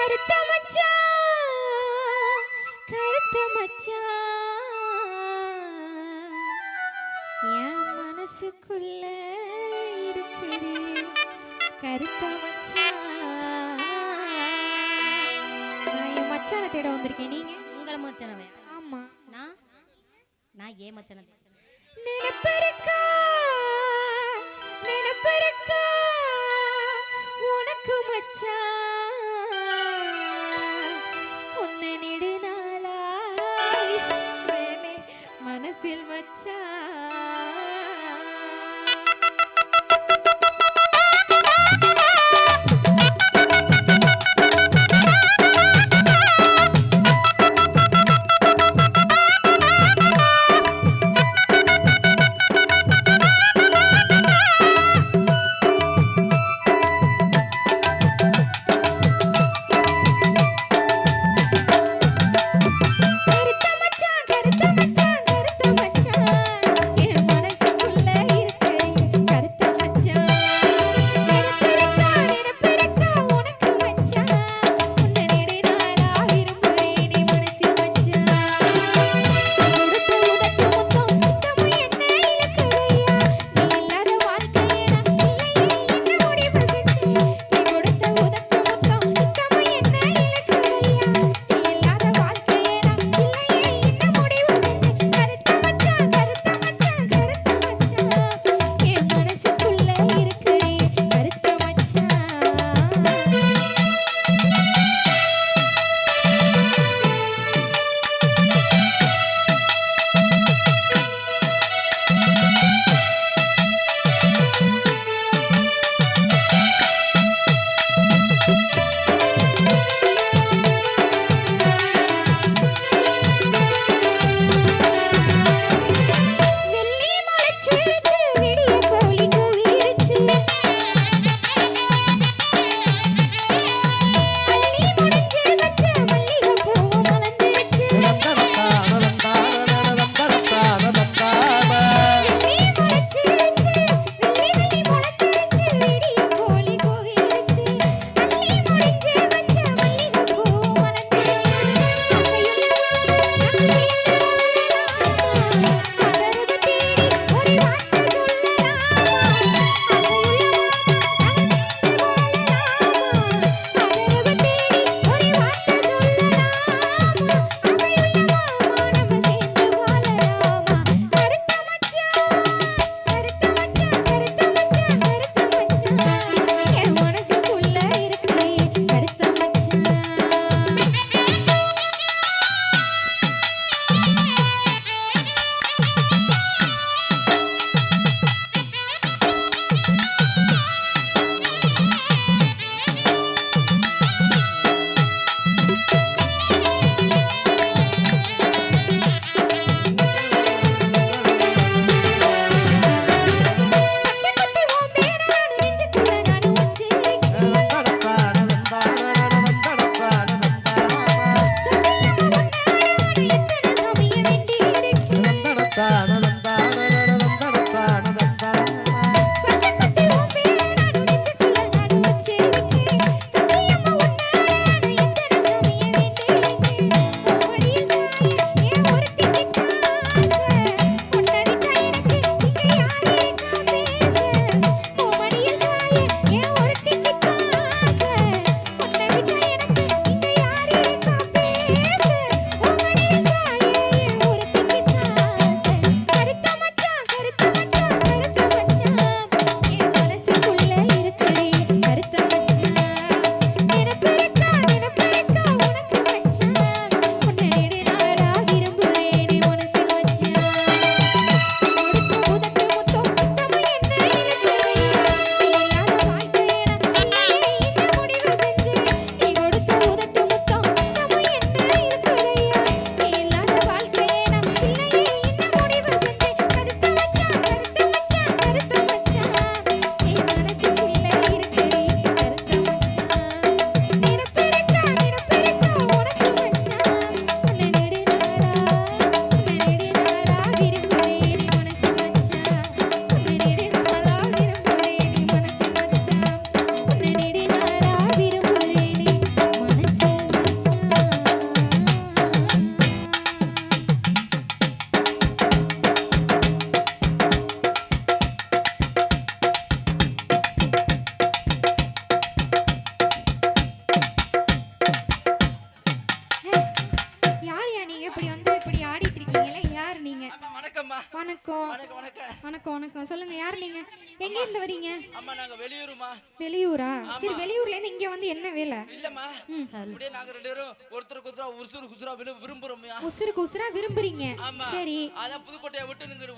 கருத்த மச்சான் கருத்த மச்சான் என் மனசுக்குள்ள இருக்குது கருத்த மச்சான். நான் என் மச்சானை தேட வந்திருக்கேன். நீங்க உங்களை மச்சானவே? ஆமா. நான் ஏன் மச்சான நினைப்பருக்கா நினைப்பருக்கா உனக்கு மச்சான் உன்னை நெடுநாளாய் மனசில் மச்சான். வணக்கம் வணக்கம் வணக்கம். வணக்கம் வணக்கம் சொல்லுங்க, யார் நீங்க? எங்க இருந்து வரீங்க? அம்மா நாங்க வெளியூருமா. வெளியூரா? சரி, வெளியூர்ல இருந்து இங்க வந்து என்ன வேலை? இல்லம்மா, அப்படியே நாங்க ரெண்டு பேரும் ஒருத்தருக்கு ஒருத்தர் உசுறு குசுரா விரும்புறோம்யா. உசுருக்கு உசுரா விரும்புறீங்க? ஆமா. சரி, அதான் புதுக்கோட்டையை விட்டு நீங்க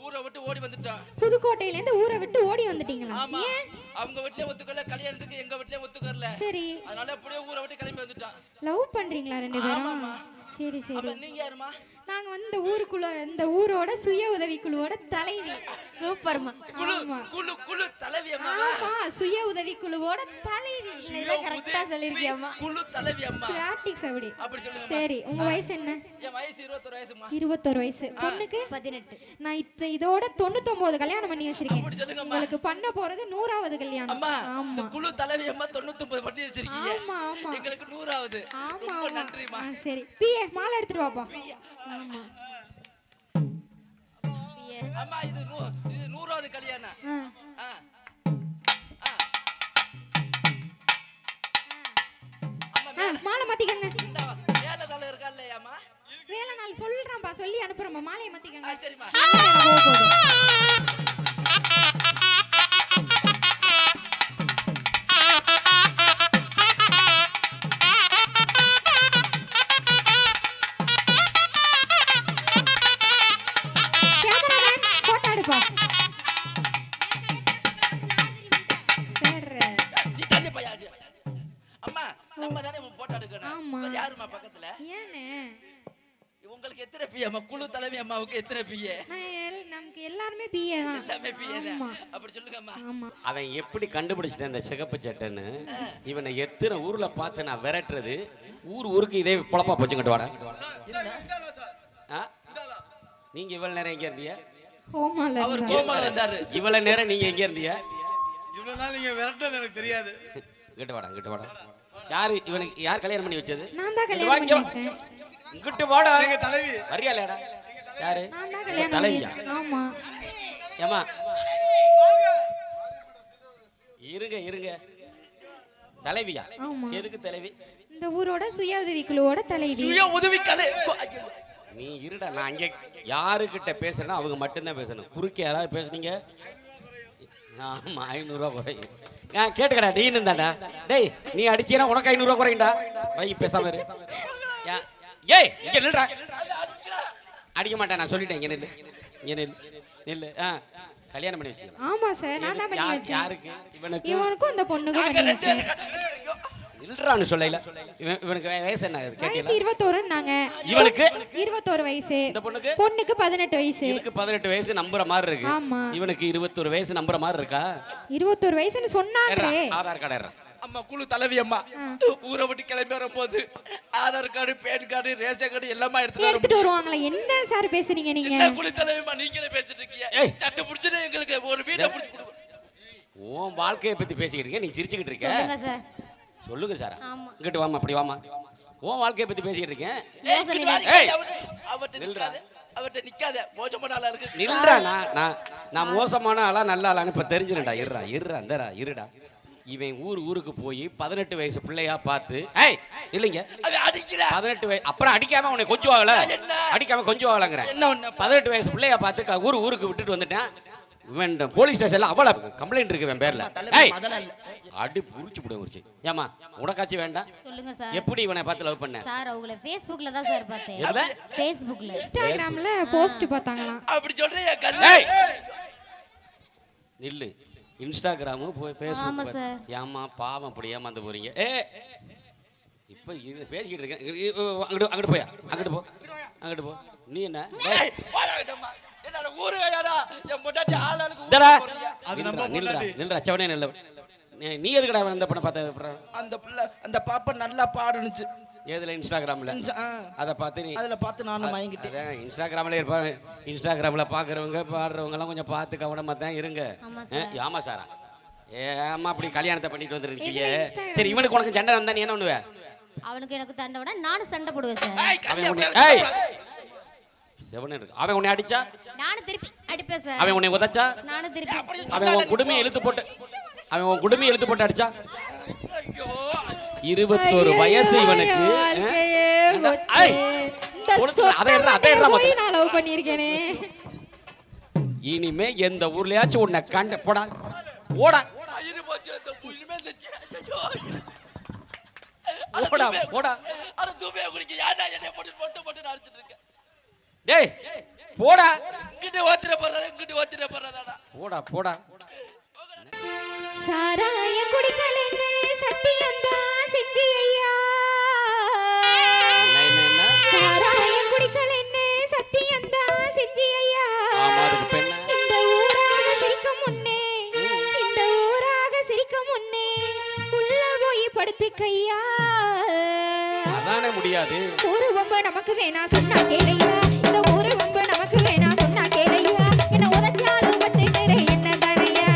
ஊரை விட்டு ஓடி வந்துட்டோம். புதுக்கோட்டையில இருந்து ஊரை விட்டு ஓடி வந்துட்டீங்களா? ஆமா, ஏன்? அவங்க வீட்லயே ஒத்துக்கல, கல்யாணத்துக்கு எங்க வீட்லயே ஒத்துக்கல. சரி, அதனால அப்படியே ஊரை விட்டு கிளம்பி வந்துட்டோம். லவ் பண்றீங்களா ரெண்டு பேரும்? ஆமாம்மா. சரி சரி. அப்ப நீங்க யாருமா? நாங்க வந்து இந்த ஊருக்குள்ள, இந்த ஊரோட சுய உதவி குழுவோட தலைவி. சூப்பர்மா. குழு ஆமா. குழு குழு தலைவியம்மா. ஆமா, சுய உதவி குழுவோட தலைவி. இதை கரெக்டா சொல்லிருக்கியாமா? குழு தலைவியம்மா. பிராக்டிஸ் அப்படி. அப்படி சொல்லுங்க. சரி, உங்க வயசு என்ன? என் வயசு 21 வயசுமா. 21 வயசு. பொண்ணுக்கு 18. நான் இதோட 99 கல்யாணம் பண்ணி வச்சிருக்கேன். அப்படி சொல்லுங்கம்மா. உங்களுக்கு பண்ண போறது 100வது கல்யாணம். அம்மா, இந்த ஆமா குழு தலைவியம்மா 99 பண்ணி வச்சிருக்கீங்க. ஆமா ஆமா எங்களுக்கு 100வது. ஆமா ரொம்ப ஆமா. நன்றிமா. சரி, பிஏ மாலை எடுத்துட்டு வாப்பா. ஆமா. அம்மா, இது 100வது கல்யாணம். ஆ. ஆ. அம்மா, மாலை மாத்திக்கங்க. இந்த மேல தலை இருக்கா இல்லையாம்மா? வேலை நாள் சொல்றேன்ப்பா, சொல்லி அனுப்புறேன்ப்பா. மாலையை மாத்திக்கங்க. சரிம்மா. கேமராமேன், போட்டோ எடுப்பா. சரி. நீ தள்ளி போயா. அம்மா, நம்ம தானே போட்டோ எடுக்கணும். ஆமா. அது யாரும்மா பக்கத்துல? ஏன்னு உங்களுக்கு எத்தனை பிஏம்மா? குழு தலைவி அம்மாவுக்கு எத்தனை பிஏ? நமக்கு எல்லாருமே பிஏ தான். எல்லாமே பிஏ தான். ஆமா. அப்படி சொல்லுங்கம்மா. ஆமா. அவன் எப்படி கண்டுபிடிச்சிட்டேன் இந்த சிகப்பு சட்டைன்னு? இவனை எத்தனை ஊர்ல பார்த்து நான் விரட்டுறது, ஊருக்கு இதே பொழப்பா போச்சுக்கிட்டு வாடா. நீங்க இவ்வளவு நேரம் எங்க இருந்தீங்க? கோமால அவர் இருந்தா. கோமால இருந்தாரு. இவ்வளவு நேரம் நீங்க எங்க இருந்தீங்க? இவ்வளவு நாள் நீங்க விரட்டது எனக்கு தெரியாது. இங்கிட்டு வாடா, இங்கிட்டு வாடா. யாரு இவனுக்கு யார் கல்யாணம் பண்ணி வச்சது? நான் தான் கல்யாணம் பண்ணி வச்சேன். இங்கிட்டு வாடா. எங்க தலைவி. வரியாலேடா? யாரு? நான் தான் கல்யாணம் பண்ணி தலைவியா? வச்சேன். ஆமா. ஏமா இருங்க இருங்க. தலைவியா? ஆமா. எதுக்கு தலைவி? இந்த ஊரோட சுய உதவி குழுவோட தலைவி. சுய உதவி கலை. நீ இருடா, நான் அங்கே யாருக்கிட்ட பேசுறேன்னா அவங்க மட்டும்தான் பேசணும். குறுக்கே யாராவது பேசுனீங்க, ஆமா 500 ரூபா குறையும். கேட்டுக்கடா, நீ இருந்தாடா. டேய், நீ அடிச்சீனா உனக்கு 500 ரூபா குறையும்டா. வை, பேசாம இரு. ஏய், இங்க நில்றா. அடிக்க மாட்டேன், நான் சொல்லிட்டேன். இங்க நில்லு, இங்க நில்லு, நில்லு. கல்யாணம் பண்ணி வச்சுக்கலாம். ஆமா சார், நான் தான் பண்ணி வச்சேன். யாருக்கு? இவனுக்கு. இவனுக்கும் அந்த பொண்ணுக்கும் பண்ணி வச்சேன். நில்றான்னு சொல்லல. இவனுக்கு வயசு என்ன வயசு கேட்டீங்களா? 21 நாங்க. இவனுக்கு 21 வயசு. இந்த பொண்ணுக்கு? பொண்ணுக்கு 18 வயசு. இதுக்கு 18 வயசு நம்புற மாதிரி இருக்கு. ஆமா. இவனுக்கு 21 வயசு நம்புற மாதிரி இருக்கா? 21 வயசுன்னு சொன்னாங்களே. ஆதார் கார்டு ஏறா. அம்மா, குழு தலைவி அம்மா ஊரை விட்டு கிளம்பி வரும்போது Aadhaar card, pan card, ration card எல்லாமே எடுத்துட்டு வருவாங்களா? என்ன சார் பேசுறீங்க நீங்க? என்ன குழு தலைவிமா நீங்களே பேசிட்டு இருக்கீங்க? ஏய், சட்டை புடிச்சுட்டு எங்களுக்கு ஒரு வீட்டை புடிச்சு கொடுங்க. உன் வாழ்க்கையை பத்தி பேசிக்கிட்டு இருக்க, நீ சிரிச்சுக்கிட்டு இருக்க. சொல்லுங்க சார். சொல்லுங்க சார். ஆமா. இங்கிட்டு வாமா, அப்படி வாமா. உன் வாழ்க்கையை பத்தி பேசிக்கிட்டு இருக்கேன். ஏய், அவர்ட்ட நிக்காத, அவர்ட்ட நிக்காத. மோசமான ஆளா இருக்கு. நில்றா. நான் மோசமான ஆளா நல்ல ஆளான்னு இப்ப தெரிஞ்சிருடா. இருடா. இவன் ஊருக்கு போய் 18 வயசு பிள்ளையா பார்த்து, ஏய் இல்லைங்க, அவன் அடிக்கிறா. 18 வயசு அப்புறம் அடிக்காம உன்னை கொஞ்சம் ஆகல, அடிக்காம கொஞ்சம் ஆகலங்கிறேன். என்ன ஒண்ணு? 18 வயசு பிள்ளையா பார்த்து ஊருக்கு விட்டுட்டு வந்துட்டேன். இவன் போலீஸ் ஸ்டேஷன்ல அவள கம்ப்ளைண்ட் இருக்கு இவன் பேர்ல. ஏய், அடி புடிச்சு புடி உரிச்சு. ஏமா உனக்காச்சும் வேண்டாம்? சொல்லுங்க சார். எப்படி இவனை பார்த்து லவ் பண்ண? சார் அவங்கள Facebookல தான் சார் பார்த்தேன். எதுல? Facebookல. இன்ஸ்டாகிராம்ல போஸ்ட் பார்த்தாங்களாம். அப்படி சொல்றீங்க கண்ணு. ஏய், நில்லு. இன்ஸ்டாகிராமு ஆமா ஃபேஸ்புக். சார். ஏமா பாவம் அப்படி ஏமாந்து போறீங்க. இப்போ இது பேசிக்கிட்டு இருக்கேன். அங்கிட்டு போயா, அங்கிட்டு போ. நீ என்ன? ஏய், போடாதம்மா. என்னோட ஊரு யாரா? என் பொண்டாட்டி ஆளாளுக்கு இதடா. அது நம்ம நில்றா செவனே நில்ல. நீ எதுக்குடா அந்த பொண்ணை பார்த்த? அந்த பிள்ளை அந்த பாப்பா நல்லா பாடுனுச்சு. ஏதுல? இன்ஸ்டாகிராம்ல. அதை பார்த்து நீ அதுல பார்த்து நானும் வாங்கிட்டேன். அதான் இன்ஸ்டாகிராம்ல இருப்பாங்க. இன்ஸ்டாகிராம்ல பாக்குறவங்க பாடுறவங்க எல்லாம் கொஞ்சம் பார்த்து கவனமா தான் இருங்க. ஆமா சாரா. ஏமா அப்படி கல்யாணத்தை பண்ணிட்டு வந்துருக்கீங்க? சரி, இவனுக்கு உனக்கு சண்டை வந்தா நீ என்ன பண்ணுவ? அவனுக்கு எனக்கு தண்டை விட நானும் சண்டை போடுவேன் சார். ஏய், செவனே இருக்கு. அவன் உன்னை அடிச்சா நானும் திருப்பி அடிப்பேன் சார். அவன் உன்னை உதைச்சா நானும் திருப்பி. அவன் உன் குடுமையை இழுத்து போட்டு அடிச்சா 21 வயசு இவனுக்கு. நான் லவ் பண்ணியிருக்கேனே. இனிமே எந்த ஊர்லயாச்சும் உன்னை கண்ட போடா ஓடா இது போச்சு அந்த இனிமே இந்த போடா போடா அட தூமையை குடிக்க யாரா என்னை போட்டு போட்டு போட்டு அடிச்சிட்டு இருக்க டேய் போடா இங்கிட்டு ஓத்திர போறதா இங்கிட்டு ஓத்திர போறதாடா போடா போடா சாராய குடிக்கலன்னு சத்தியம்தான் செஞ்சியா என்ன சாராயம் குடிக்கலன்னு சத்தியம்தான் செஞ்சியா ஆமா அதுக்கு பெண்ண இந்த ஊராக சிரிக்கும் முன்னே இந்த ஊராக சிரிக்கும் முன்னே உள்ள போய் படுத்துக்கையா அதானே முடியாது ஊரு வம்ப நமக்கு வேணா சொன்னா கேளையா இந்த ஊரு வம்ப நமக்கு வேணா சொன்னா கேளையா என்ன உதச்சாலும் பட்டுக்கிற என்ன தானையா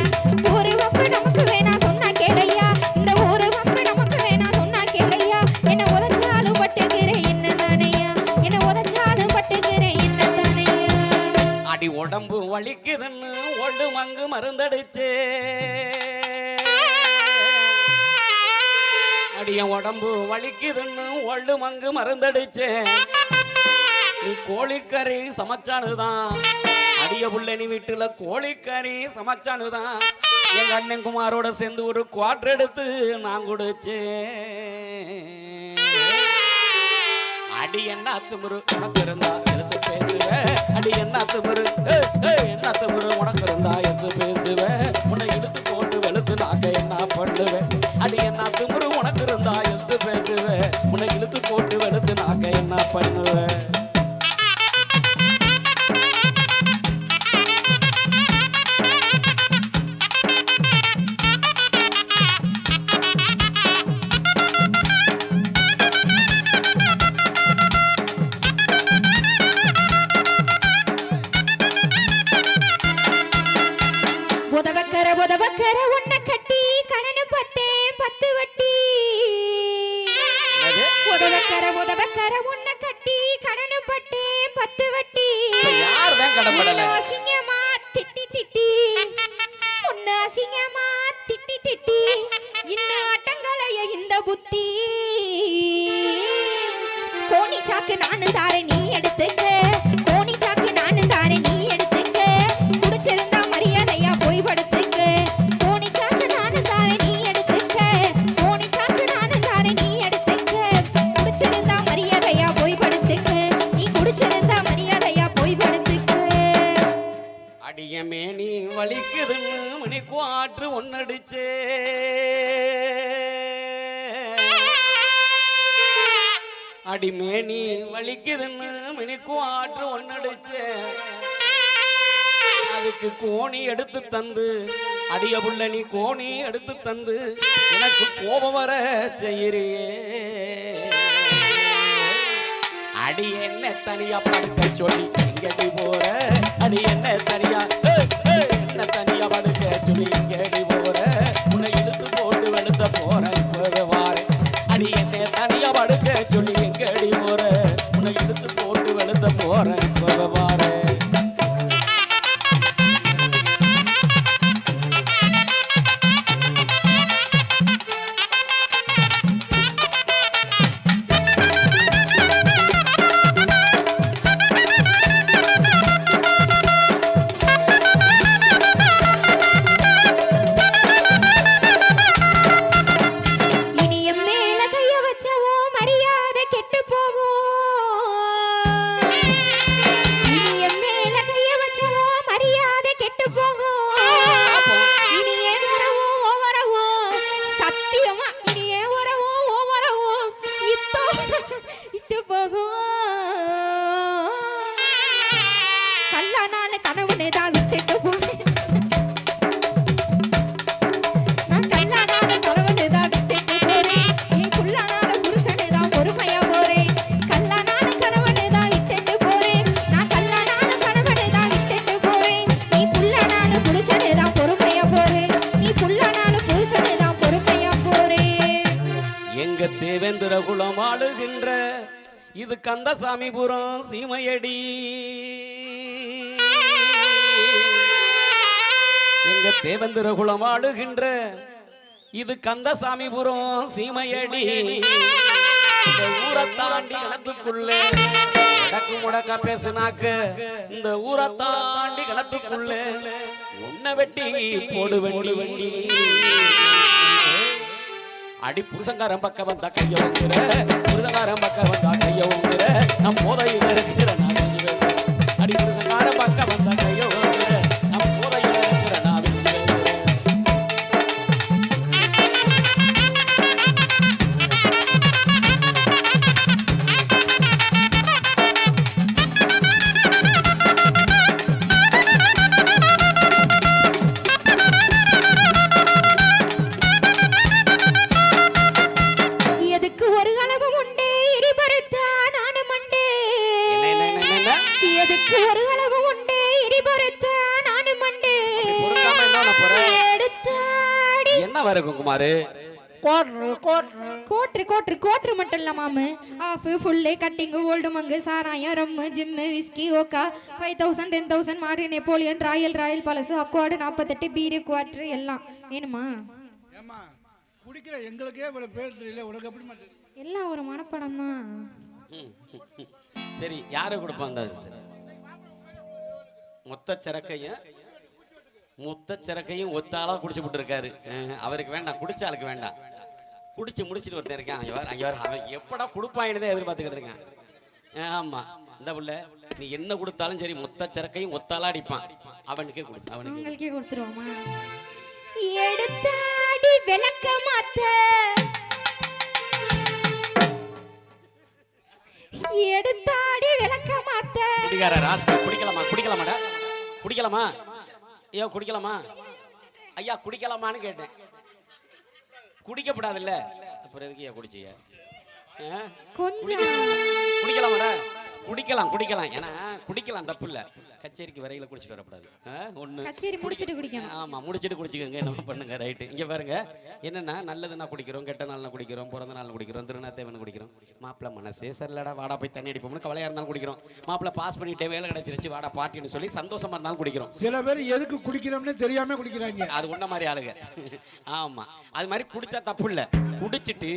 ஊரு வம்ப நமக்கு வேணா சொன்னா கேளையா இந்த ஊரு வம்ப நமக்கு வேணா சொன்னா கேளையா என்ன உதச்சாலும் பட்டுக்கிற என்ன தானையா என்ன உதச்சாலும் பட்டுக்கிற என்ன தானையா அடி உடம்பு வலிக்குதுன்னு ஒடு மங்கு மருந்தடிச்சு அடிய உடம்பு வலிக்குதுன்னு ஒள்ளு மங்கு மருந்தடிச்சு நீ கோழிக்கறி சமைச்சானுதான் அடிய புள்ள நீ வீட்டுல கோழிக்கறி சமைச்சானுதான் எங்க அண்ணன் குமாரோட சேர்ந்து ஒரு குவாட்டர் எடுத்து நான் குடிச்சேன் அடி என்ன திமிரு உனக்கு இருந்தா எடுத்து பேசுவேன் அடி என்ன திமிரு என்ன திமிரு உனக்கு இருந்தா எடுத்து பேசுவேன் உன்னை இழுத்து போட்டு வெளுத்து நாக்க என்ன பண்ணுவேன் அடி என்ன திமிரு உனக்கு இருந்தா எடுத்து பேசுவேன் உன்னை இழுத்து போட்டு வெளுத்து நாக்க என்ன பண்ணுவேன் உதவக்கர உன்னை கட்டி கணனு பத்தேன் 10 வட்டி உதவக்கர உன்னை கட்டி கணனு பட்டேன் 10 வட்டி யார் தான் கடப்படல அசிங்கமா திட்டி திட்டி உன்னை அசிங்கமா திட்டி திட்டி இன்னும் ஆட்டங்களைய இந்த புத்தி கோணி சாக்கு நானு தாரேன் நீ எடுத்துக்க கோணி சாக்கு நானு தாரேன் நீ எடுத்துக்க குடிச்சிருந்தா மரியாதையா போய் படுத்துக்க கோணி சாக்கு நானு தாரேன் நீ எடுத்துக்க கோணி சாக்கு நானு தாரேன் நீ எடுத்துக்க குடிச்சிருந்தா மரியாதையா போய் படுத்துக்க நீ குடிச்சிருந்தா மரியாதையா போய் படுத்துக்க அடியமே நீ வலிக்குதுன்னு மணிக்கு ஆற்று ஒன்னடிச்சே அடிமே நீ வலிக்குதுன்னு மணிக்கும் ஆற்று ஒன்னடிச்சே அதுக்கு கோணி எடுத்து தந்து அடிய புள்ள நீ கோணி எடுத்து தந்து எனக்கு கோபம் வர செய்யறியே அடி என்ன தனியா படுக்க சொல்லி எங்கடி போற அடி என்ன தனியா என்ன தனியா படுக்க சொல்லி எங்கடி போற உன்னை இழுத்து போட்டு வெளுத்த போறேன் வாரேன் அடி என்ன தனியா படுக்க சொல்லி எங்கடி போற உன்னை இழுத்து போட்டு வெளுத்த போறேன் வாரேன் தேவேந்திர குலம் ஆளுகின்ற இது கந்தசாமிபுரம் சீமையடி எங்க தேவேந்திர குலம் ஆளுகின்ற இது கந்தசாமிபுரம் சீமையடி ஊரை தாண்டி இடத்துக்குள்ள அடக்கு முடக்கா பேசுனாக்கு இந்த ஊரை தாண்டி கணத்துக்குள்ள உன்னை வெட்டி போடு வெண்டி வெண்டி அடி புருஷங்காரன் பக்கம் வந்தா கைய உங்குற புருஷங்காரன் பக்கம் வந்தா கைய உங்குற நம் போதையில இருக்கிற நான் வெஞ்சு வைக்கிறேன். அடி புருஷங்காரன் பக்கம் வந்தா கைய உங்குற நம் போதையில இருக்கிற நான் வெஞ்சு வைக்கிறேன். எதுக்கு ஒரு அளவு உண்டு எரிபொருத்தா நானும் மண்டு என்ன? எதுக்கு ஒரு அளவு உண்டு எரிபொருத்தா நானும் மண்டு அப்படி பொறுக்காம என்ன பண்ண போற? எடுத்தாடி என்ன வர குமாரு கோட்ரு மட்டும் இல்ல மாமு ஆஃப் ஃபுல்லு கட்டிங்கு ஓல்டு மங்கு சாராயம் ரம்மு ஜிம்மு விஸ்கி ஓக்கா 5000 10,000 மாறு நெப்போலியன் ராயல் பழசு அக்வார்டு 48 பீரு குவாட்ரு எல்லாம் வேணுமா ஏமா குடிக்கிற எங்களுக்கே இவ்வளவு பேர் தெரியல உனக்கு எப்படி மாட்டேன் எல்லாம் ஒரு மனப்படம் தான் சரி யாரு கொடுப்பாங்க மொத்த சரக்கையும் ஒத்தாளா குடிச்சு விட்டு இருக்காரு அவருக்கு வேண்டாம் குடிச்ச ஆளுக்கு வேண்டாம் குடிச்சு முடிச்சுட்டு ஒருத்தன் இருக்கான் அங்க வர அவன் எப்படா கொடுப்பாயின்னு எதிர்பார்த்துக்கிட்டு இருக்கான் ஆமா இந்த புள்ள நீ என்ன கொடுத்தாலும் சரி மொத்த சரக்கையும் ஒத்தாளா அடிப்பான் அவனுக்கே கொடு உங்களுக்கே கொடுத்துருவோமா எடுத்தாடி விளக்க மாத்த எடுத்தாடி விளக்க மாத்த குடிகார ராஸ்கல் குடிக்கலாமா ஐயோ குடிக்கலாமா ஐயா குடிக்கலாமான்னு கேட்டேன் குடிக்கப்படாதுல்ல அப்புறம் எதுக்கு ஐயா குடிச்சியா கொஞ்சம் குடிக்கலாமாடா குடிக்கலாம் ஏன்னா குடிக்கலாம் தப்பு இல்ல கச்சேரிக்கு வரையில குடிச்சிட்டு வரக்கூடாது ஒண்ணு கச்சேரி முடிச்சிட்டு குடிக்கணும் ஆமா முடிச்சிட்டு குடிச்சுக்கோங்க என்ன பண்ணுங்க ரைட்டு இங்க பாருங்க என்னன்னா நல்லதுன்னா குடிக்கிறோம் கெட்ட நாள்னா குடிக்கிறோம் பிறந்த நாள் குடிக்கிறோம் திருநாத்தேவன் குடிக்கிறோம் மாப்பிள்ள மனசே சரிலடா வாடா போய் தண்ணி அடிப்போம்னு கவலையா இருந்தாலும் குடிக்கிறோம் மாப்பிள்ள பாஸ் பண்ணிட்டே வேலை கிடைச்சிருச்சு வாடா பாட்டின்னு சொல்லி சந்தோஷமா இருந்தாலும் குடிக்கிறோம் சில பேர் எதுக்கு குடிக்கிறோம்னு தெரியாம குடிக்கிறாங்க அது உன்ன மாதிரி ஆளுங்க ஆமா அது மாதிரி குடிச்சா தப்பு இல்ல குடிச்சிட்டு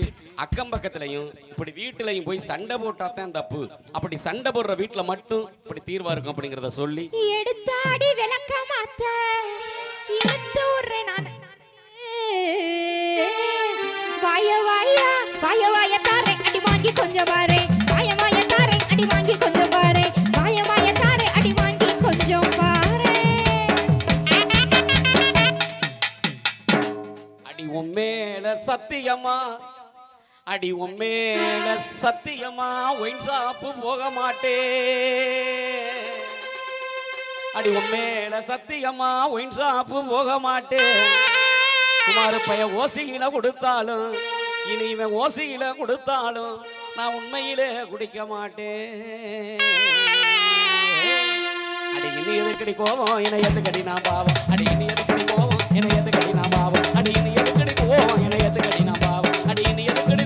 அக்கம் பக்கத்துலயும் இப்படி வீட்டுலயும் போய் சண்டை போட்டா தான் தப்பு அப்படி சண்டை போடுற வீட்டுல மட்டும் இப்படி தீர்வா இருக்கும் அப்படிங்கறத சொல்லி எடுத்தாடி விளக்க மாத்த எடுத்து நான் வாய தாரே அடி வாங்கி கொஞ்சம் பாரு வாய தாரே அடி வாங்கி கொஞ்சம் பாரு வாய தாரே அடி வாங்கி கொஞ்சம் பாரு அடி உம்மேல சத்தியமா அடி உம்மேல சத்தியமா ஒயின் ஷாப்பு போக மாட்டே அடி உம்மேல சத்தியமா ஒயின் ஷாப்பு போக மாட்டே குமாரு பைய ஓசியில கொடுத்தாலும் இனி இவன் ஓசியில கொடுத்தாலும் நான் உண்மையிலே குடிக்க மாட்டேன் அடி இனி எதுக்கடி கோவம் என்னை எதுக்கடி நான் பாவம் அடி இனி எதுக்கடி கோவம் என்னை எதுக்கடி நான் பாவம் அடி இனி எதுக்கடி கோவம் என்னை எதுக்கடி நான் பாவம் அடி இனி எதுக்கடி